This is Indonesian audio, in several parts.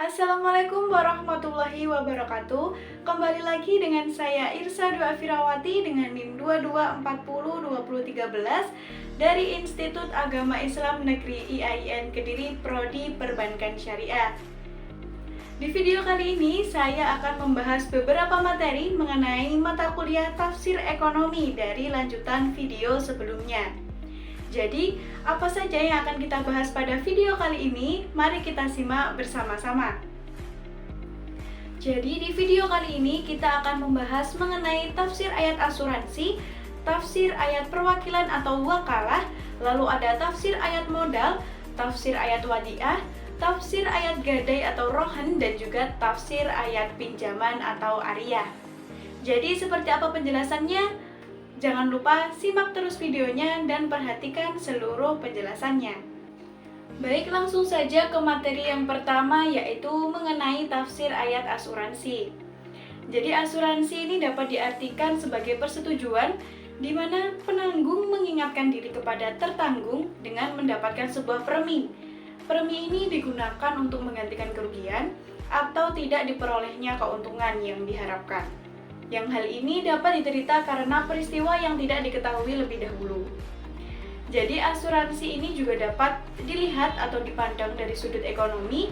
Assalamualaikum warahmatullahi wabarakatuh. Kembali lagi dengan saya Irsa Dua Firawati dengan NIM 22402013 dari Institut Agama Islam Negeri IAIN Kediri Prodi Perbankan Syariah. Di video kali ini saya akan membahas beberapa materi mengenai mata kuliah Tafsir Ekonomi dari lanjutan video sebelumnya. Jadi, apa saja yang akan kita bahas pada video kali ini? Mari kita simak bersama-sama. Jadi, di video kali ini kita akan membahas mengenai tafsir ayat asuransi, tafsir ayat perwakilan atau wakalah, lalu ada tafsir ayat modal, tafsir ayat wadiah, tafsir ayat gadai atau rohan, dan juga tafsir ayat pinjaman atau ariyah. Jadi, seperti apa penjelasannya? Jangan lupa simak terus videonya dan perhatikan seluruh penjelasannya. Baik, langsung saja ke materi yang pertama, yaitu mengenai tafsir ayat asuransi. Jadi asuransi ini dapat diartikan sebagai persetujuan di mana penanggung mengingatkan diri kepada tertanggung dengan mendapatkan sebuah premi. Premi ini digunakan untuk menggantikan kerugian atau tidak diperolehnya keuntungan yang diharapkan. Yang hal ini dapat diderita karena peristiwa yang tidak diketahui lebih dahulu. Jadi asuransi ini juga dapat dilihat atau dipandang dari sudut ekonomi,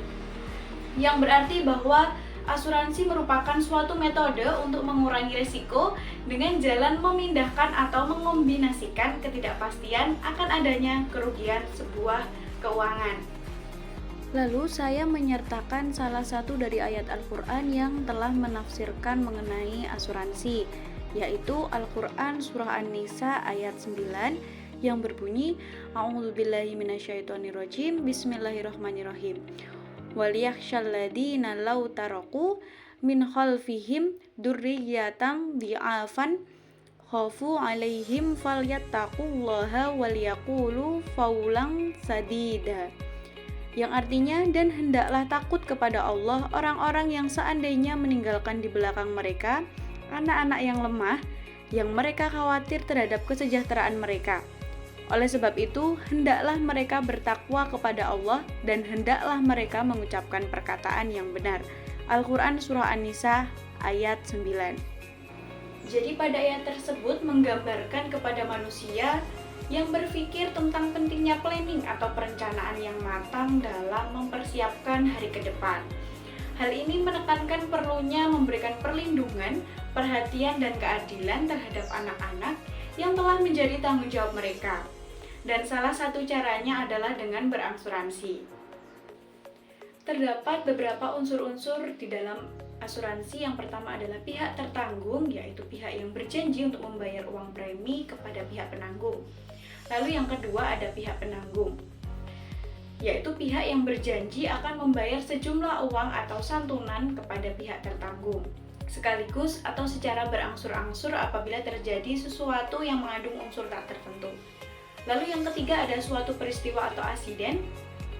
yang berarti bahwa asuransi merupakan suatu metode untuk mengurangi risiko dengan jalan memindahkan atau mengombinasikan ketidakpastian akan adanya kerugian sebuah keuangan. Lalu saya menyertakan salah satu dari ayat Al-Quran yang telah menafsirkan mengenai asuransi, yaitu Al-Quran Surah An-Nisa ayat 9 yang berbunyi A'udzubillahi minasyaitonirrajim, Bismillahirrahmanirrahim. Waliyakhshalladzina law taraku min khalfihim dzurriyyatan dhi'afan khafu 'alaihim falyattaqullaha walyaqulu qawlan sadida. Yang artinya, dan hendaklah takut kepada Allah orang-orang yang seandainya meninggalkan di belakang mereka anak-anak yang lemah, yang mereka khawatir terhadap kesejahteraan mereka. Oleh sebab itu, hendaklah mereka bertakwa kepada Allah dan hendaklah mereka mengucapkan perkataan yang benar. Al-Quran Surah An-Nisa ayat 9. Jadi pada ayat tersebut menggambarkan kepada manusia yang berpikir tentang pentingnya planning atau perencanaan yang matang dalam mempersiapkan hari ke depan. Hal ini menekankan perlunya memberikan perlindungan, perhatian, dan keadilan terhadap anak-anak yang telah menjadi tanggung jawab mereka. Dan salah satu caranya adalah dengan berasuransi. Terdapat beberapa unsur-unsur di dalam asuransi. Yang pertama adalah pihak tertanggung, yaitu pihak yang berjanji untuk membayar uang premi kepada pihak penanggung. Lalu yang kedua ada pihak penanggung, yaitu pihak yang berjanji akan membayar sejumlah uang atau santunan kepada pihak tertanggung, sekaligus atau secara berangsur-angsur apabila terjadi sesuatu yang mengandung unsur tak tertentu. Lalu yang ketiga ada suatu peristiwa atau asiden,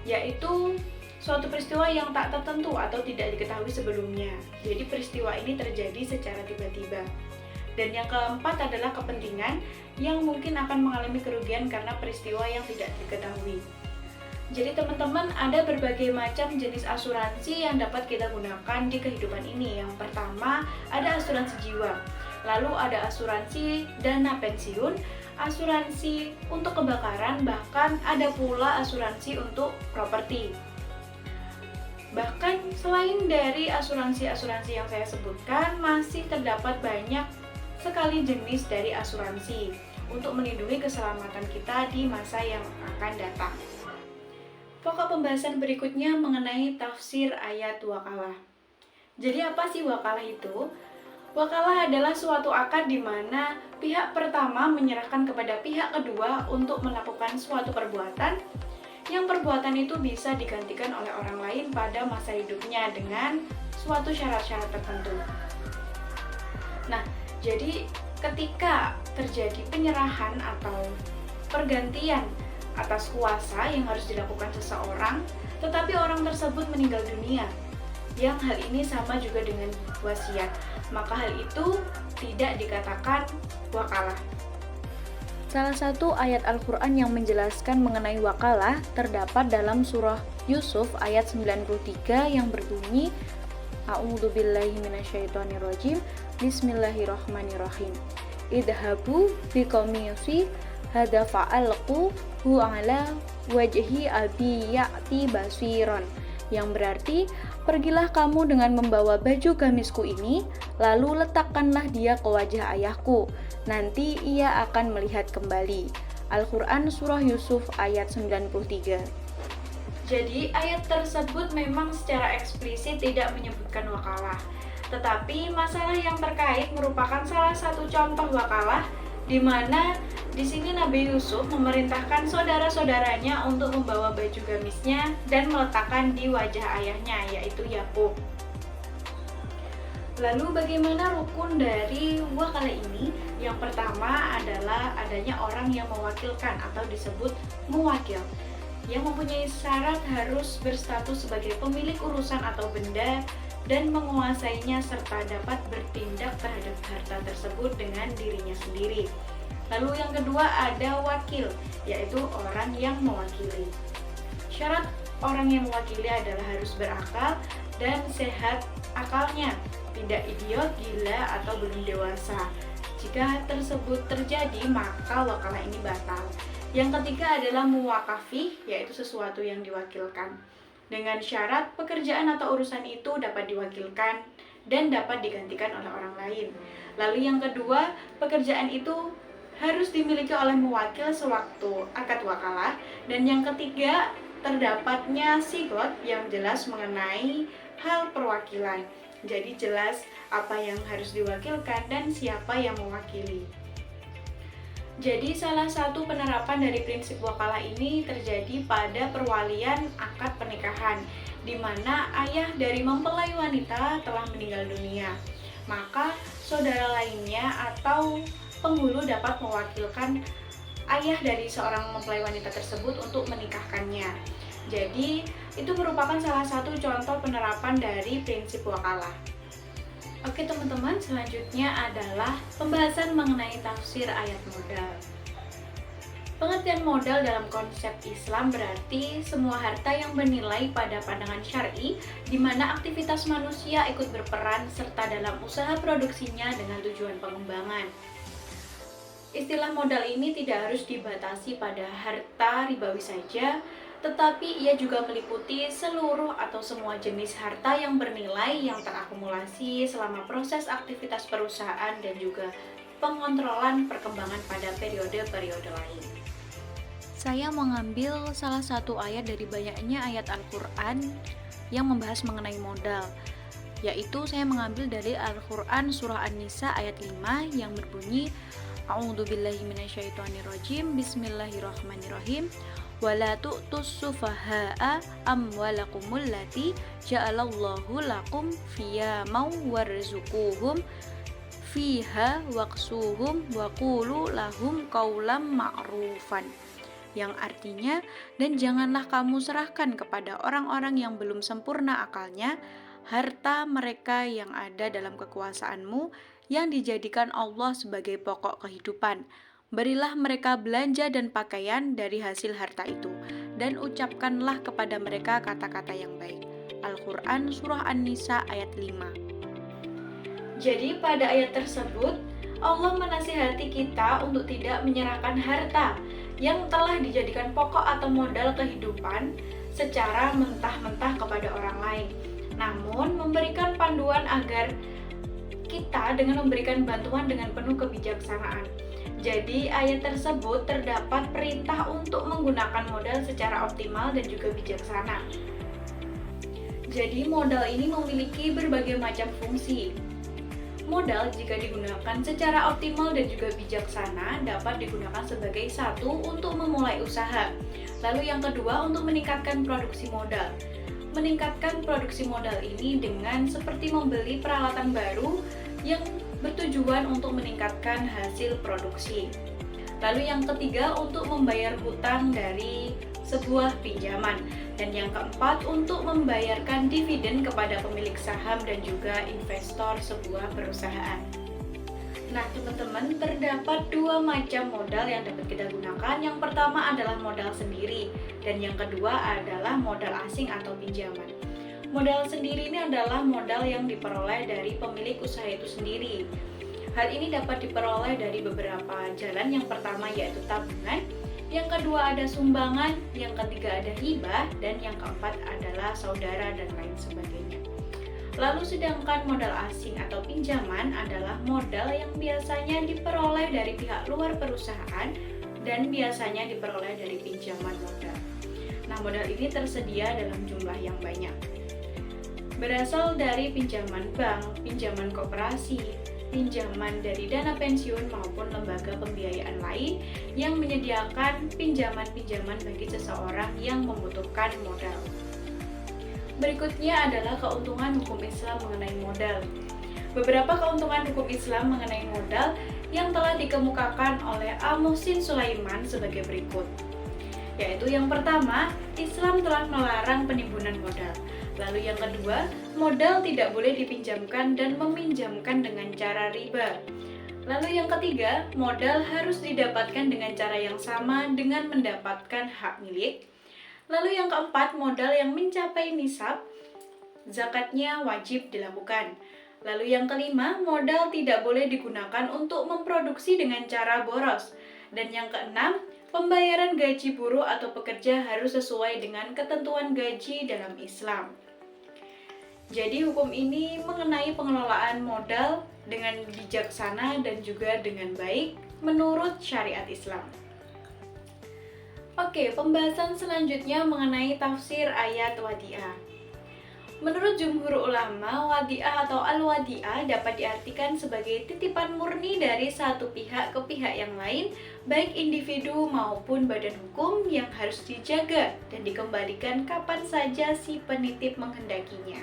yaitu suatu peristiwa yang tak tertentu atau tidak diketahui sebelumnya. Jadi peristiwa ini terjadi secara tiba-tiba. Dan yang keempat adalah kepentingan yang mungkin akan mengalami kerugian karena peristiwa yang tidak diketahui. Jadi teman-teman, ada berbagai macam jenis asuransi yang dapat kita gunakan di kehidupan ini. Yang pertama ada asuransi jiwa, lalu ada asuransi dana pensiun, asuransi untuk kebakaran, bahkan ada pula asuransi untuk properti. Bahkan selain dari asuransi-asuransi yang saya sebutkan, masih terdapat banyak sekali jenis dari asuransi untuk melindungi keselamatan kita di masa yang akan datang. Pokok pembahasan berikutnya mengenai tafsir ayat wakalah. Jadi apa sih wakalah itu? Wakalah adalah suatu akad di mana pihak pertama menyerahkan kepada pihak kedua untuk melakukan suatu perbuatan, yang perbuatan itu bisa digantikan oleh orang lain pada masa hidupnya dengan suatu syarat-syarat tertentu. Nah, jadi ketika terjadi penyerahan atau pergantian atas kuasa yang harus dilakukan seseorang, tetapi orang tersebut meninggal dunia, yang hal ini sama juga dengan wasiat, maka hal itu tidak dikatakan wakalah. Salah satu ayat Al-Quran yang menjelaskan mengenai wakalah terdapat dalam surah Yusuf ayat 93 yang berbunyi A'udzubillahi minasyaitonirrajim Bismillahirrahmanirrahim Idhabu biqamisi hadza fa'alqu hu ala wajhi abi ya'ti basiron, yang berarti pergilah kamu dengan membawa baju gamisku ini, lalu letakkanlah dia ke wajah ayahku, nanti ia akan melihat kembali. Al-Quran Surah Yusuf ayat 93. Jadi ayat tersebut memang secara eksplisit tidak menyebutkan wakalah. Tetapi masalah yang terkait merupakan salah satu contoh wakalah di mana di sini Nabi Yusuf memerintahkan saudara-saudaranya untuk membawa baju gamisnya dan meletakkan di wajah ayahnya, yaitu Yakub. Lalu bagaimana rukun dari wakalah ini? Yang pertama adalah adanya orang yang mewakilkan atau disebut muwakil, yang mempunyai syarat harus berstatus sebagai pemilik urusan atau benda dan menguasainya serta dapat bertindak terhadap harta tersebut dengan dirinya sendiri. Lalu yang kedua ada wakil, yaitu orang yang mewakili. Syarat orang yang mewakili adalah harus berakal dan sehat akalnya, tidak idiot, gila, atau belum dewasa. Jika tersebut terjadi, maka wakalah ini batal. Yang ketiga adalah muwakafi, yaitu sesuatu yang diwakilkan. Dengan syarat pekerjaan atau urusan itu dapat diwakilkan dan dapat digantikan oleh orang lain. Lalu yang kedua, pekerjaan itu harus dimiliki oleh muwakil sewaktu akad wakalah. Dan yang ketiga, terdapatnya sigot yang jelas mengenai hal perwakilan. Jadi jelas apa yang harus diwakilkan dan siapa yang mewakili. Jadi salah satu penerapan dari prinsip wakalah ini terjadi pada perwalian akad pernikahan, di mana ayah dari mempelai wanita telah meninggal dunia. Maka saudara lainnya atau penghulu dapat mewakilkan ayah dari seorang mempelai wanita tersebut untuk menikahkannya. Jadi itu merupakan salah satu contoh penerapan dari prinsip wakalah. Oke teman-teman, selanjutnya adalah pembahasan mengenai tafsir ayat modal. Pengertian modal dalam konsep Islam berarti semua harta yang bernilai pada pandangan syar'i, di mana aktivitas manusia ikut berperan serta dalam usaha produksinya dengan tujuan pengembangan. Istilah modal ini tidak harus dibatasi pada harta ribawi saja, tetapi ia juga meliputi seluruh atau semua jenis harta yang bernilai yang terakumulasi selama proses aktivitas perusahaan dan juga pengontrolan perkembangan pada periode-periode lain. Saya mengambil salah satu ayat dari banyaknya ayat Al-Quran yang membahas mengenai modal, yaitu saya mengambil dari Al-Quran Surah An-Nisa ayat 5 yang berbunyi A'udzubillahi minasyaitonirrajim Bismillahirrahmanirrahim wala tu'tus sufaha'a amwalakumul lati ja'alallahu lakum fiyamau warzuquhum fiha waqsuhum wa qulu lahum qaulam ma'rufan, yang artinya, dan janganlah kamu serahkan kepada orang-orang yang belum sempurna akalnya harta mereka yang ada dalam kekuasaanmu yang dijadikan Allah sebagai pokok kehidupan. Berilah mereka belanja dan pakaian dari hasil harta itu, dan ucapkanlah kepada mereka kata-kata yang baik. Al-Quran Surah An-Nisa ayat 5. Jadi pada ayat tersebut, Allah menasihati kita untuk tidak menyerahkan harta yang telah dijadikan pokok atau modal kehidupan secara mentah-mentah kepada orang lain, namun memberikan panduan agar kita dengan memberikan bantuan dengan penuh kebijaksanaan. Jadi ayat tersebut terdapat perintah untuk menggunakan modal secara optimal dan juga bijaksana. Jadi modal ini memiliki berbagai macam fungsi. Modal jika digunakan secara optimal dan juga bijaksana dapat digunakan sebagai satu untuk memulai usaha. Lalu yang kedua untuk meningkatkan produksi modal. Meningkatkan produksi modal ini dengan seperti membeli peralatan baru yang bertujuan untuk meningkatkan hasil produksi. Lalu yang ketiga untuk membayar hutang dari sebuah pinjaman. Dan yang keempat untuk membayarkan dividen kepada pemilik saham dan juga investor sebuah perusahaan. Nah, teman-teman, terdapat dua macam modal yang dapat kita gunakan. Yang pertama adalah modal sendiri, dan yang kedua adalah modal asing atau pinjaman. Modal sendiri ini adalah modal yang diperoleh dari pemilik usaha itu sendiri. Hal ini dapat diperoleh dari beberapa jalan. Yang pertama yaitu tabungan, yang kedua ada sumbangan, yang ketiga ada hibah, dan yang keempat adalah saudara dan lain sebagainya. Lalu sedangkan modal asing atau pinjaman adalah modal yang biasanya diperoleh dari pihak luar perusahaan dan biasanya diperoleh dari pinjaman modal. Nah, modal ini tersedia dalam jumlah yang banyak. Berasal dari pinjaman bank, pinjaman koperasi, pinjaman dari dana pensiun maupun lembaga pembiayaan lain yang menyediakan pinjaman-pinjaman bagi seseorang yang membutuhkan modal. Berikutnya adalah keuntungan hukum Islam mengenai modal. Beberapa keuntungan hukum Islam mengenai modal yang telah dikemukakan oleh Al-Muhsin Sulaiman sebagai berikut. Yaitu yang pertama, Islam telah melarang penimbunan modal. Lalu yang kedua, modal tidak boleh dipinjamkan dan meminjamkan dengan cara riba. Lalu yang ketiga, modal harus didapatkan dengan cara yang sama dengan mendapatkan hak milik. Lalu yang keempat, modal yang mencapai nisab, zakatnya wajib dilakukan. Lalu yang kelima, modal tidak boleh digunakan untuk memproduksi dengan cara boros. Dan yang keenam, pembayaran gaji buruh atau pekerja harus sesuai dengan ketentuan gaji dalam Islam. Jadi hukum ini mengenai pengelolaan modal dengan bijaksana dan juga dengan baik menurut syariat Islam. Oke, pembahasan selanjutnya mengenai tafsir ayat wadi'ah. Menurut jumhur ulama, wadi'ah atau al-wadi'ah dapat diartikan sebagai titipan murni dari satu pihak ke pihak yang lain, baik individu maupun badan hukum yang harus dijaga dan dikembalikan kapan saja si penitip menghendakinya.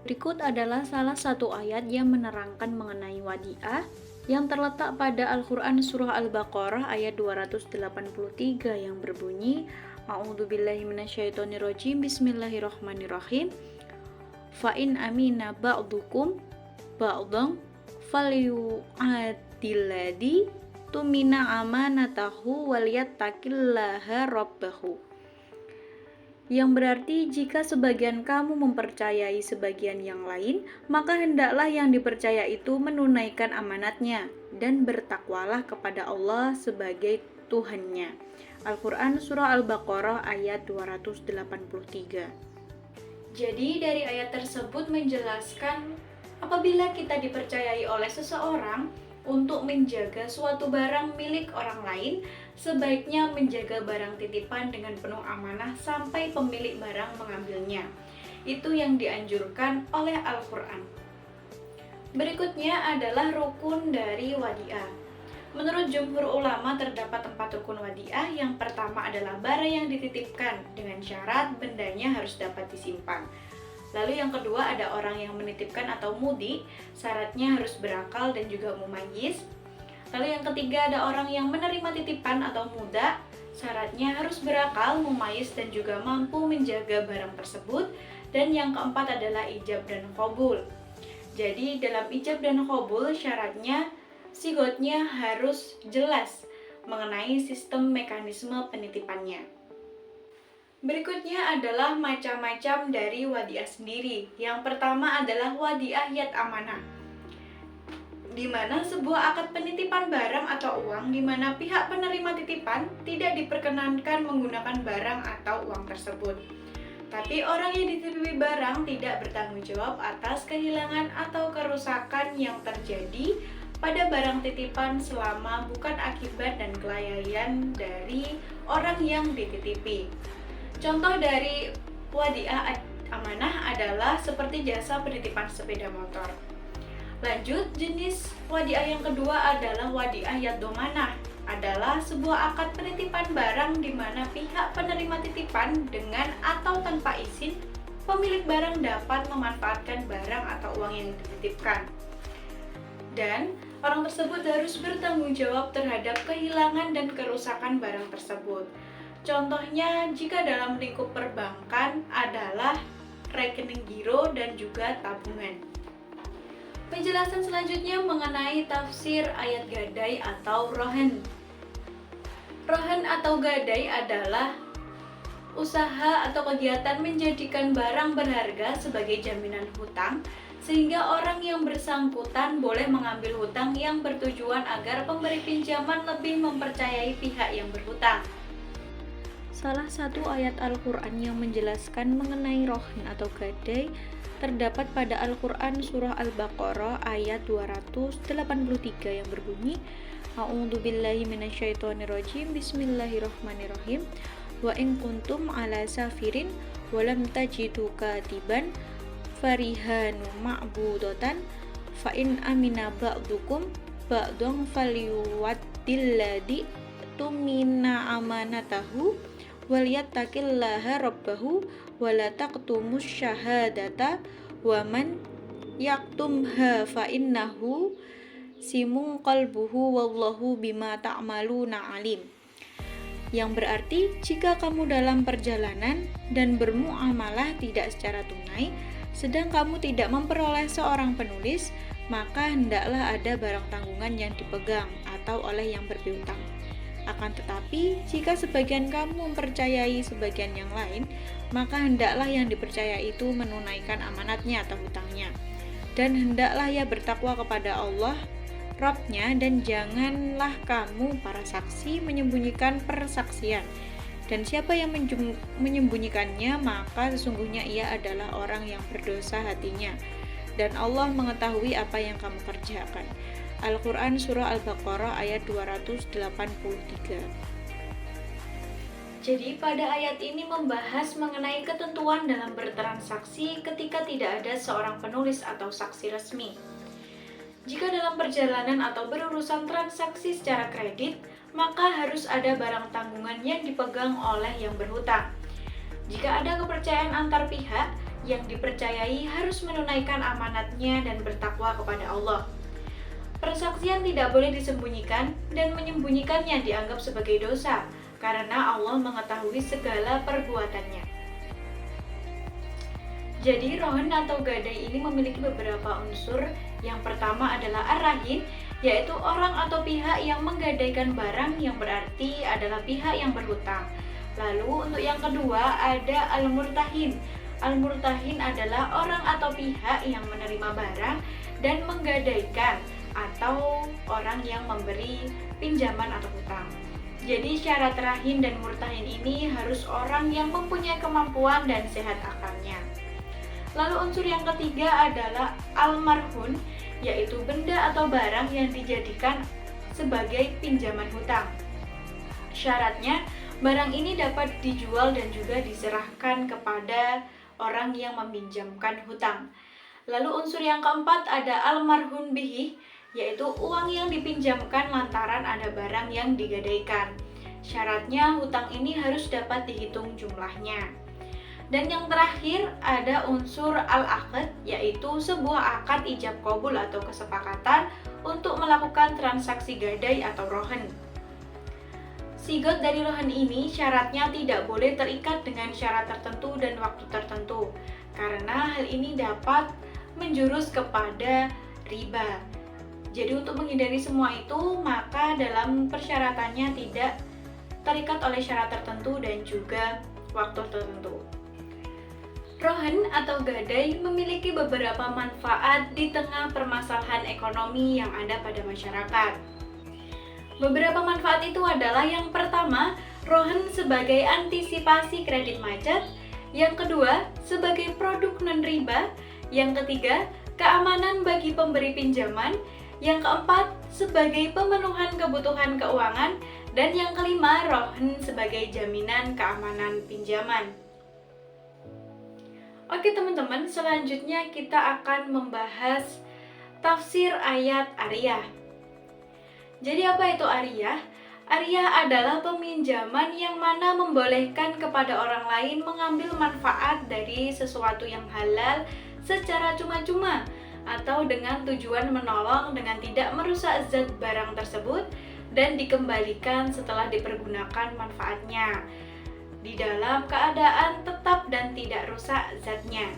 Berikut adalah salah satu ayat yang menerangkan mengenai wadi'ah yang terletak pada Al-Quran Surah Al-Baqarah ayat 283 yang berbunyi, A'udzubillahi minasyaitonirrajim, Bismillahirrahmanirrahim. Fa'in amina ba'dukum ba'dang falyu'adilladhi tumina amanatahu waliyattaqillaha rabbahu. Yang berarti jika sebagian kamu mempercayai sebagian yang lain, maka hendaklah yang dipercaya itu menunaikan amanatnya dan bertakwalah kepada Allah sebagai Tuhannya. Al-Quran Surah Al-Baqarah ayat 283. Jadi dari ayat tersebut menjelaskan apabila kita dipercayai oleh seseorang untuk menjaga suatu barang milik orang lain, sebaiknya menjaga barang titipan dengan penuh amanah sampai pemilik barang mengambilnya. Itu yang dianjurkan oleh Al-Quran. Berikutnya adalah rukun dari wadi'ah. Menurut jumhur ulama terdapat 4 rukun wadi'ah. Yang pertama adalah barang yang dititipkan dengan syarat bendanya harus dapat disimpan. Lalu yang kedua ada orang yang menitipkan atau mudi, syaratnya harus berakal dan juga mumayyiz. Lalu yang ketiga ada orang yang menerima titipan atau muda, syaratnya harus berakal, mumayyiz dan juga mampu menjaga barang tersebut. Dan yang keempat adalah ijab dan qabul. Jadi dalam ijab dan qabul syaratnya sigotnya harus jelas mengenai sistem mekanisme penitipannya. Berikutnya adalah macam-macam dari wadi'ah sendiri. Yang pertama adalah wadi'ah yad amanah, di mana sebuah akad penitipan barang atau uang di mana pihak penerima titipan tidak diperkenankan menggunakan barang atau uang tersebut. Tapi orang yang dititipi barang tidak bertanggung jawab atas kehilangan atau kerusakan yang terjadi pada barang titipan selama bukan akibat dan kelalaian dari orang yang dititipi. Contoh dari wadi'ah amanah adalah seperti jasa penitipan sepeda motor. Lanjut, jenis wadi'ah yang kedua adalah wadi'ah yad domanah, adalah sebuah akad penitipan barang di mana pihak penerima titipan dengan atau tanpa izin pemilik barang dapat memanfaatkan barang atau uang yang dititipkan. Dan orang tersebut harus bertanggung jawab terhadap kehilangan dan kerusakan barang tersebut. Contohnya jika dalam lingkup perbankan adalah rekening giro dan juga tabungan. Penjelasan selanjutnya mengenai tafsir ayat gadai atau rohen. Rohen atau gadai adalah usaha atau kegiatan menjadikan barang berharga sebagai jaminan hutang, sehingga orang yang bersangkutan boleh mengambil hutang yang bertujuan agar pemberi pinjaman lebih mempercayai pihak yang berhutang. Salah satu ayat Al-Quran yang menjelaskan mengenai rohen atau gadai terdapat pada Al-Quran Surah Al-Baqarah ayat 283 yang berbunyi, A'udzubillahi minasyaitonirrajim, Bismillahirrahmanirrahim, wa in kuntum ala safirin walam tajidu katiban farihanu ma'budatan fa in amina ba'dukum ba'dun falyuwaddilladzi tumina amanatahu walyattaqillaha rabbahu wala taqtumus syahadata wa man yaktumha fa innahu simun qalbuhu wallahu bima ta'maluna alim. Yang berarti, jika kamu dalam perjalanan dan bermuamalah tidak secara tunai, sedang kamu tidak memperoleh seorang penulis, maka hendaklah ada barang tanggungan yang dipegang atau oleh yang berpiutang. Akan tetapi, jika sebagian kamu mempercayai sebagian yang lain, maka hendaklah yang dipercaya itu menunaikan amanatnya atau hutangnya. Dan hendaklah ia bertakwa kepada Allah, Rabb-nya, dan janganlah kamu para saksi menyembunyikan persaksian. Dan siapa yang menyembunyikannya, maka sesungguhnya ia adalah orang yang berdosa hatinya. Dan Allah mengetahui apa yang kamu kerjakan. Al-Quran Surah Al-Baqarah ayat 283. Jadi pada ayat ini membahas mengenai ketentuan dalam bertransaksi ketika tidak ada seorang penulis atau saksi resmi. Jika dalam perjalanan atau berurusan transaksi secara kredit, maka harus ada barang tanggungan yang dipegang oleh yang berhutang. Jika ada kepercayaan antar pihak, yang dipercayai harus menunaikan amanatnya dan bertakwa kepada Allah. Persaksian tidak boleh disembunyikan, dan menyembunyikannya dianggap sebagai dosa, karena Allah mengetahui segala perbuatannya. Jadi rohen atau gadai ini memiliki beberapa unsur. Yang pertama adalah ar-rahin, yaitu orang atau pihak yang menggadaikan barang, yang berarti adalah pihak yang berhutang. Lalu untuk yang kedua ada al-murtahin. Al-murtahin adalah orang atau pihak yang menerima barang dan menggadaikan, atau orang yang memberi pinjaman atau hutang. Jadi syarat rahin dan murtahin ini harus orang yang mempunyai kemampuan dan sehat akalnya. Lalu unsur yang ketiga adalah al-marhun, yaitu benda atau barang yang dijadikan sebagai pinjaman hutang. Syaratnya, barang ini dapat dijual dan juga diserahkan kepada orang yang meminjamkan hutang. Lalu unsur yang keempat ada al-marhun bihi, yaitu uang yang dipinjamkan lantaran ada barang yang digadaikan. Syaratnya hutang ini harus dapat dihitung jumlahnya. Dan yang terakhir ada unsur al-aqd, yaitu sebuah akad ijab qabul atau kesepakatan untuk melakukan transaksi gadai atau rohen. Sigot dari rohen ini syaratnya tidak boleh terikat dengan syarat tertentu dan waktu tertentu, karena hal ini dapat menjurus kepada riba. Jadi untuk menghindari semua itu, maka dalam persyaratannya tidak terikat oleh syarat tertentu dan juga waktu tertentu. Rohen atau gadai memiliki beberapa manfaat di tengah permasalahan ekonomi yang ada pada masyarakat. Beberapa manfaat itu adalah yang pertama, rohen sebagai antisipasi kredit macet, yang kedua, sebagai produk non-riba, yang ketiga, keamanan bagi pemberi pinjaman, yang keempat, sebagai pemenuhan kebutuhan keuangan, dan yang kelima, rohen sebagai jaminan keamanan pinjaman. Oke teman-teman, selanjutnya kita akan membahas tafsir ayat ariyah. Jadi apa itu ariyah? Ariyah adalah peminjaman yang mana membolehkan kepada orang lain mengambil manfaat dari sesuatu yang halal secara cuma-cuma atau dengan tujuan menolong dengan tidak merusak zat barang tersebut dan dikembalikan setelah dipergunakan manfaatnya di dalam keadaan tetap dan tidak rusak zatnya.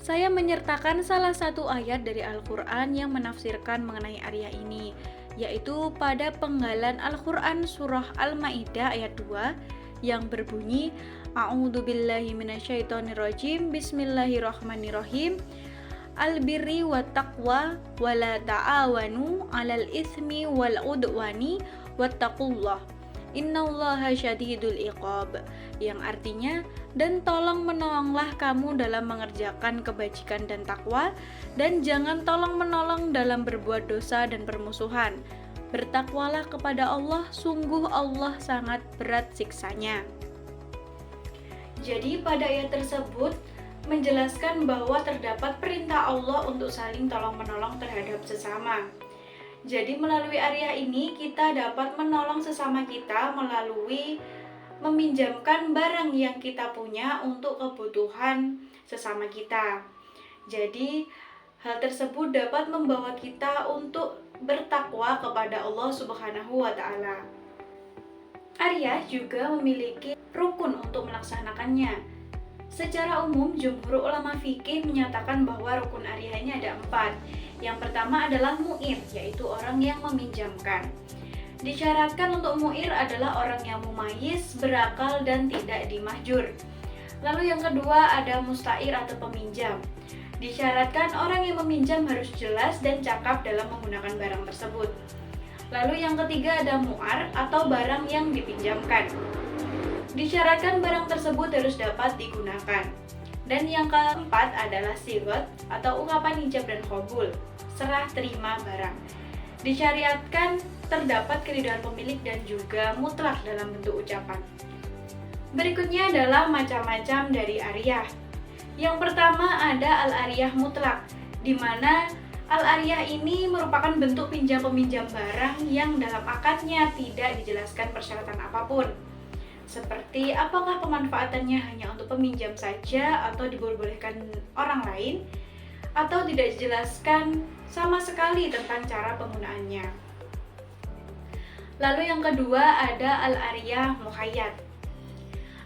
Saya menyertakan salah satu ayat dari Al-Quran yang menafsirkan mengenai Arya ini, yaitu pada penggalan Al-Quran surah Al-Ma'idah ayat 2 yang berbunyi A'udzubillahi minasyaitonirrajim, Bismillahirrahmanirrahim, Al-birri wa taqwa wa la ta'awanu 'alal itsmi wal 'udwani wattaqullah innallaha syadidul iqab, yang artinya, dan tolong menolonglah kamu dalam mengerjakan kebajikan dan takwa, dan jangan tolong menolong dalam berbuat dosa dan permusuhan. Bertakwalah kepada Allah, sungguh Allah sangat berat siksanya. Jadi pada ayat tersebut menjelaskan bahwa terdapat perintah Allah untuk saling tolong-menolong terhadap sesama. Jadi melalui Arya ini kita dapat menolong sesama kita melalui meminjamkan barang yang kita punya untuk kebutuhan sesama kita. Jadi hal tersebut dapat membawa kita untuk bertakwa kepada Allah Subhanahu wa Ta'ala. Arya juga memiliki rukun untuk melaksanakannya. Secara umum, jumhur ulama fikih menyatakan bahwa rukun Arya ini ada 4. Yang pertama adalah mu'ir, yaitu orang yang meminjamkan. Disyaratkan untuk mu'ir adalah orang yang mumayyiz, berakal, dan tidak dimahjur. Lalu yang kedua ada musta'ir atau peminjam. Disyaratkan orang yang meminjam harus jelas dan cakap dalam menggunakan barang tersebut. Lalu yang ketiga ada mu'ar atau barang yang dipinjamkan. Disyaratkan barang tersebut harus dapat digunakan. Dan yang keempat adalah sigot atau ungkapan ijab dan qabul, serah terima barang. Disyariatkan terdapat keridhaan pemilik dan juga mutlak dalam bentuk ucapan. Berikutnya adalah macam-macam dari ariyah. Yang pertama ada al-ariyah mutlak, di mana al-ariyah ini merupakan bentuk pinjam-peminjam barang yang dalam akadnya tidak dijelaskan persyaratan apapun. Seperti apakah pemanfaatannya hanya untuk peminjam saja atau diperbolehkan orang lain, atau tidak dijelaskan sama sekali tentang cara penggunaannya. Lalu yang kedua ada al-ariyah muqayyad.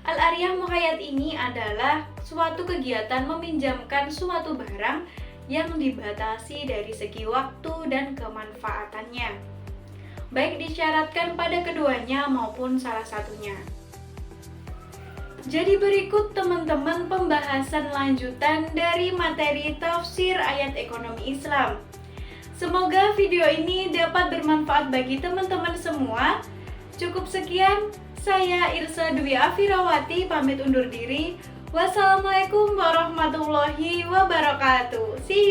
Al-ariyah muqayyad ini adalah suatu kegiatan meminjamkan suatu barang yang dibatasi dari segi waktu dan kemanfaatannya, baik disyaratkan pada keduanya maupun salah satunya. Jadi berikut teman-teman pembahasan lanjutan dari materi tafsir ayat ekonomi Islam. Semoga video ini dapat bermanfaat bagi teman-teman semua. Cukup sekian, saya Irsa Dwi Afirawati pamit undur diri. Wassalamualaikum warahmatullahi wabarakatuh. See you.